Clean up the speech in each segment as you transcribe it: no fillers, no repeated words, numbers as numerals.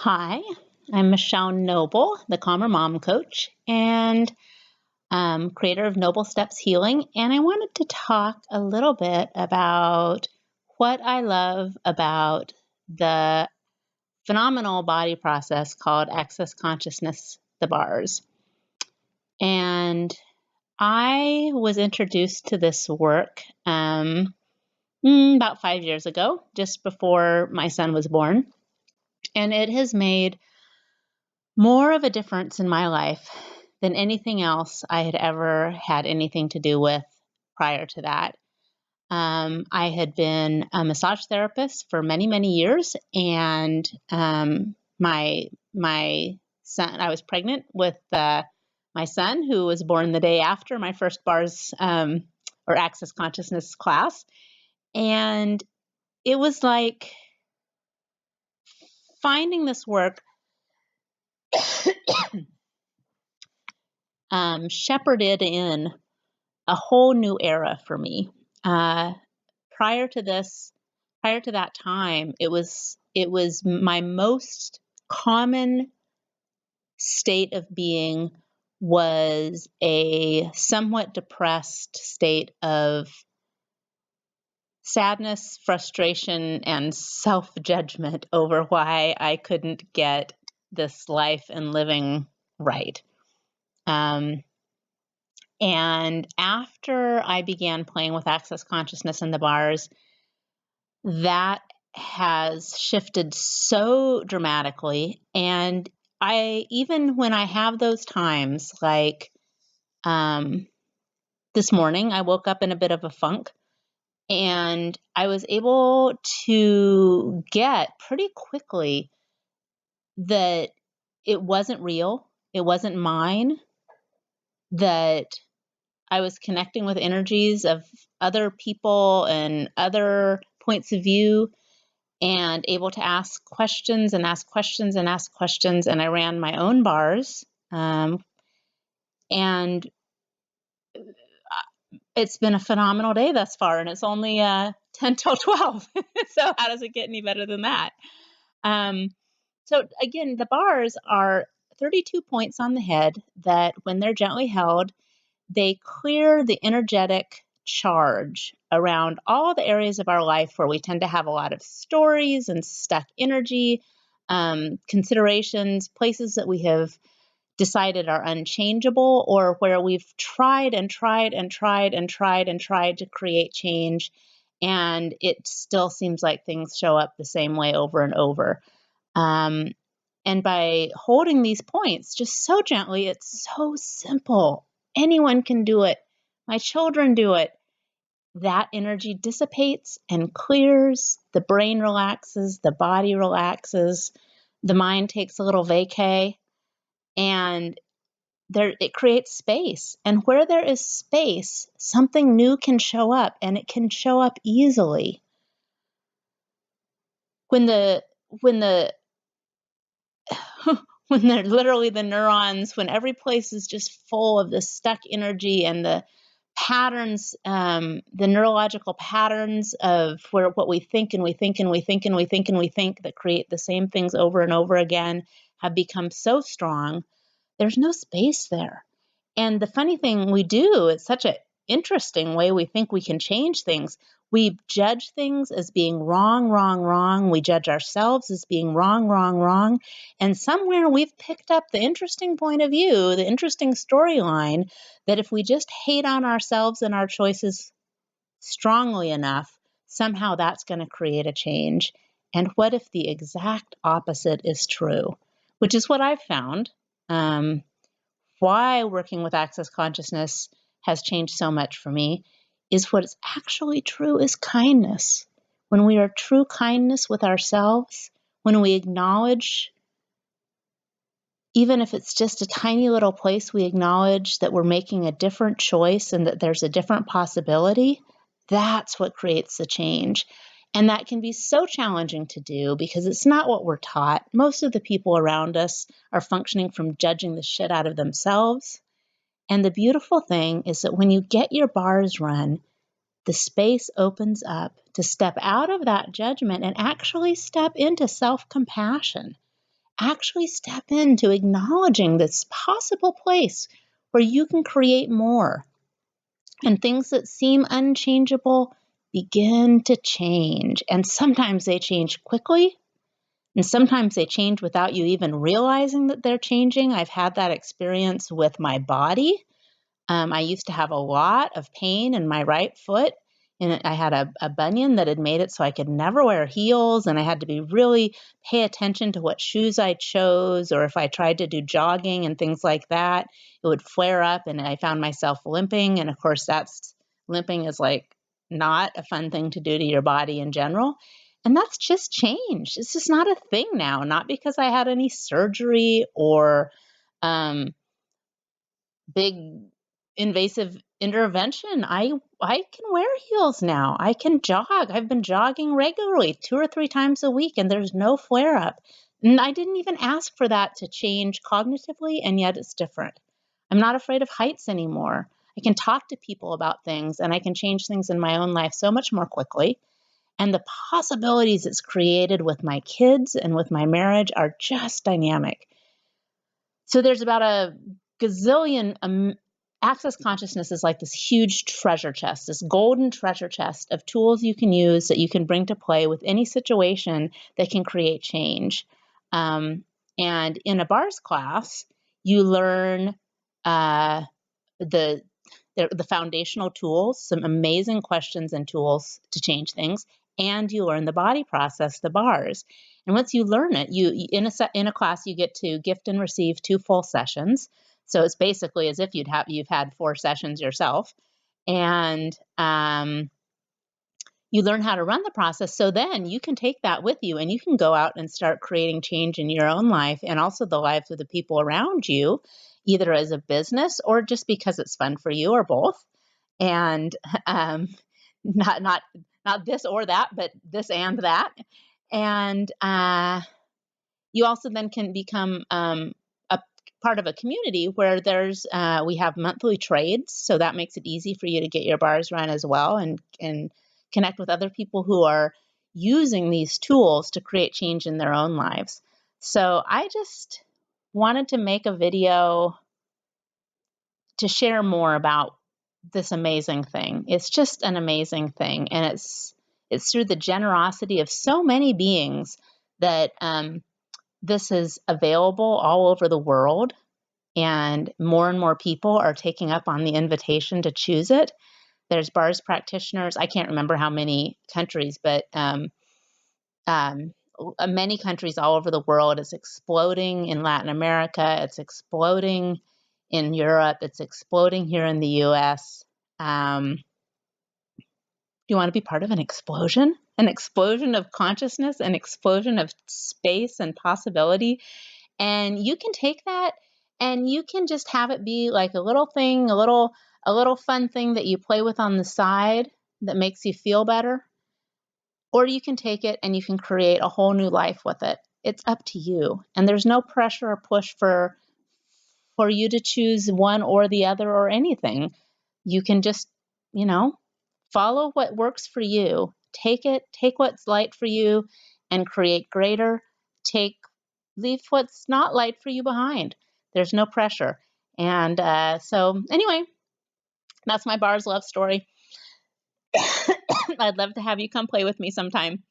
Hi, I'm Michelle Noble, the Calmer Mom Coach and creator of Noble Steps Healing. And I wanted to talk a little bit about what I love about the phenomenal body process called Access Consciousness, the bars. And I was introduced to this work about 5 years ago, just before my son was born. And it has made more of a difference in my life than anything else I had ever had anything to do with prior to that. I had been a massage therapist for many, many years, and my son, I was pregnant with my son, who was born the day after my first bars or Access Consciousness class, and it was like finding this work shepherded in a whole new era for me. Prior to that time, it was my most common state of being was a somewhat depressed state of sadness, frustration, and self-judgment over why I couldn't get this life and living right. And after I began playing with Access Consciousness and the bars, that has shifted so dramatically. And even when I have those times, like this morning, I woke up in a bit of a funk, and I was able to get pretty quickly that it wasn't real, it wasn't mine, that I was connecting with energies of other people and other points of view, and able to ask questions and ask questions and ask questions. And I ran my own bars. And it's been a phenomenal day thus far, and it's only 10 till 12. So how does it get any better than that? So again, the bars are 32 points on the head that, when they're gently held, they clear the energetic charge around all the areas of our life where we tend to have a lot of stories and stuck energy, considerations, places that we have decided are unchangeable, or where we've tried and tried and tried and tried and tried to create change, and it still seems like things show up the same way over and over. And by holding these points just so gently, it's so simple. Anyone can do it. My children do it. That energy dissipates and clears. The brain relaxes, the body relaxes, the mind takes a little vacay, and it creates space. And where there is space, something new can show up, and it can show up easily. When the when the when they're literally the neurons, when every place is just full of this stuck energy, and the patterns, the neurological patterns of what we think and we think and we think and we think and we think that create the same things over and over again have become so strong, there's no space there. And the funny thing we do, it's such an interesting way we think we can change things. We judge things as being wrong, wrong, wrong. We judge ourselves as being wrong, wrong, wrong. And somewhere we've picked up the interesting point of view, the interesting storyline, that if we just hate on ourselves and our choices strongly enough, somehow that's going to create a change. And what if the exact opposite is true? Which is what I've found. Why working with Access Consciousness has changed so much for me is what is actually true is kindness. When we are true kindness with ourselves, when we acknowledge, even if it's just a tiny little place, we acknowledge that we're making a different choice and that there's a different possibility, that's what creates the change. And that can be so challenging to do because it's not what we're taught. Most of the people around us are functioning from judging the shit out of themselves. And the beautiful thing is that when you get your bars run, the space opens up to step out of that judgment and actually step into self-compassion. actually step into acknowledging this possible place where you can create more. And things that seem unchangeable begin to change. And sometimes they change quickly, and sometimes they change without you even realizing that they're changing. I've had that experience with my body. I used to have a lot of pain in my right foot, and I had a bunion that had made it so I could never wear heels, and I had to be really pay attention to what shoes I chose, or if I tried to do jogging and things like that, it would flare up, and I found myself limping. And of course, limping is like not a fun thing to do to your body in general. And that's just changed. It's just not a thing now, not because I had any surgery or big invasive intervention. I can wear heels now. I can jog. I've been jogging regularly 2 or 3 times a week, and there's no flare up. And I didn't even ask for that to change cognitively, and yet it's different. I'm not afraid of heights anymore. I can talk to people about things, and I can change things in my own life so much more quickly. And the possibilities it's created with my kids and with my marriage are just dynamic. So there's about a gazillion, access consciousness is like this huge treasure chest, this golden treasure chest of tools you can use that you can bring to play with any situation that can create change. And in a bars class, you learn the the foundational tools, some amazing questions and tools to change things, and you learn the body process, the bars. And once you learn it, you in a class you get to gift and receive 2 full sessions. So it's basically as if you've had 4 sessions yourself, and you learn how to run the process. So then you can take that with you, and you can go out and start creating change in your own life and also the lives of the people around you, either as a business or just because it's fun for you, or both. And not this or that, but this and that. And you also then can become a part of a community where we have monthly trades, so that makes it easy for you to get your bars run as well, and connect with other people who are using these tools to create change in their own lives. So I just wanted to make a video to share more about this amazing thing. It's just an amazing thing, and it's through the generosity of so many beings that this is available all over the world, and more people are taking up on the invitation to choose it. There's bars practitioners. I can't remember how many countries, but many countries all over the world. It's exploding in Latin America. It's exploding in Europe. It's exploding here in the US. Do you want to be part of an explosion? An explosion of consciousness, an explosion of space and possibility. And you can take that and you can just have it be like a little thing, a little fun thing that you play with on the side that makes you feel better. Or you can take it and you can create a whole new life with it. It's up to you. And there's no pressure or push for you to choose one or the other or anything. You can just, follow what works for you. Take what's light for you and create greater. Leave what's not light for you behind. There's no pressure. And so anyway, that's my bars love story. I'd love to have you come play with me sometime.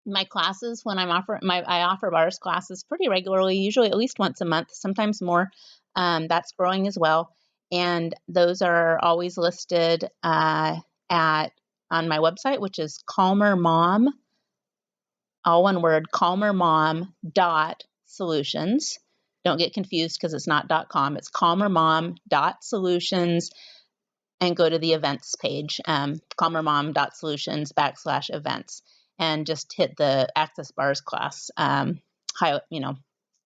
My classes, when I offer bars classes pretty regularly, usually at least once a month, sometimes more. That's growing as well. And those are always listed on my website, which is Calmer Mom, all one word, calmermom.solutions. Don't get confused because it's not .com. It's calmermom.solutions, and go to the events page, calmermom.solutions/events, and just hit the Access Bars class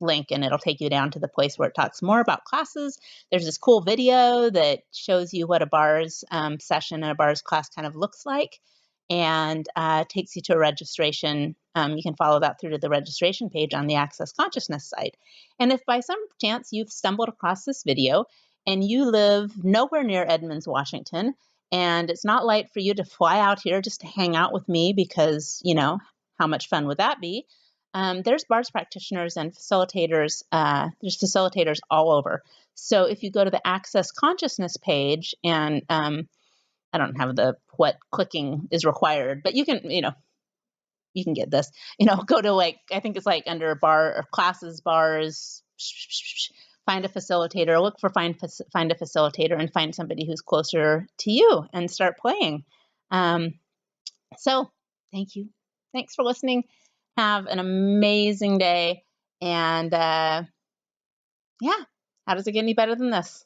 link, and it'll take you down to the place where it talks more about classes. There's this cool video that shows you what a bars session and a bars class kind of looks like, and takes you to a registration. You can follow that through to the registration page on the Access Consciousness site. And if by some chance you've stumbled across this video and you live nowhere near Edmonds, Washington, and it's not light for you to fly out here just to hang out with me because, how much fun would that be? There's bars practitioners and facilitators. There's facilitators all over. So if you go to the Access Consciousness page, and I don't have what clicking is required, but you can get this. Go to I think it's under bar or classes, bars, find a facilitator, look for find a facilitator, and find somebody who's closer to you and start playing. So thank you. Thanks for listening. Have an amazing day. And how does it get any better than this?